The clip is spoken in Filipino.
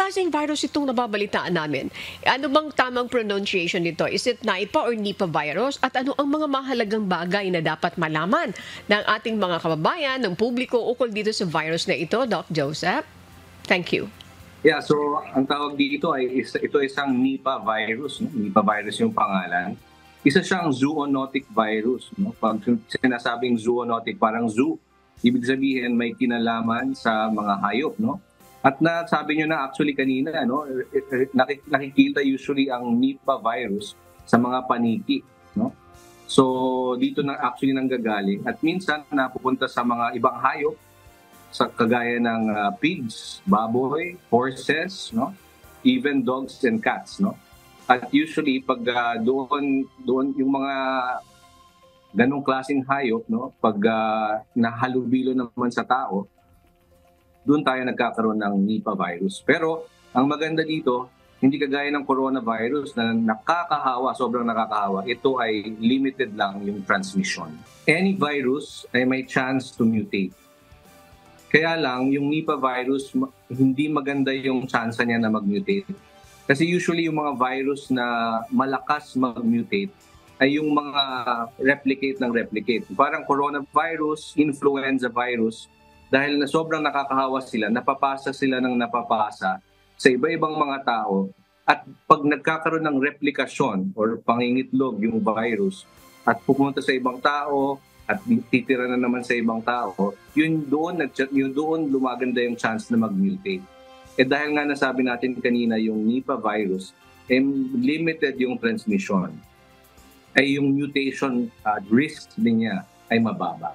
klaseng virus itong nababalitaan namin? Ano bang tamang pronunciation nito? Is it Nipah or Nipah virus? At ano ang mga mahalagang bagay na dapat malaman ng ating mga kababayan, ng publiko ukol dito sa virus na ito, Doc Joseph? Thank you. Yeah, so ang tawag dito ay ito isang Nipah virus, no? Nipah virus yung pangalan. Isa siyang zoonotic virus, no? Pag sinasabing zoonotic, parang zoo, ibig sabihin may kinalaman sa mga hayop, no? At nasabi nyo na actually kanina, no, nakikita usually ang Nipah virus sa mga paniki, no? So dito na actually nanggagaling at minsan napupunta sa mga ibang hayop sa kagaya ng pigs, baboy, horses, no? Even dogs and cats, no? At usually pag doon yung mga ganong klaseng hayop, no, pag nahalubilo naman sa tao, doon tayo nagkakaroon ng Nipah virus. Pero ang maganda dito, hindi kagaya ng coronavirus na nakakahawa, sobrang nakakahawa. Ito ay limited lang yung transmission. Any virus ay may chance to mutate. Kaya lang, yung Nipah virus, hindi maganda yung chance niya na mag-mutate. Kasi usually yung mga virus na malakas mag-mutate ay yung mga replicate. Parang coronavirus, influenza virus, dahil na sobrang nakakahawa sila, napapasa sila ng napapasa sa iba-ibang mga tao. At pag nagkakaroon ng replikasyon or pangingitlog yung virus at pupunta sa ibang tao at titira na naman sa ibang tao, yun doon lumaganda yung chance na mag-mutate. Dahil nga nasabi natin kanina yung Nipah virus, limited yung transmission, ay yung mutation risk din niya ay mababa.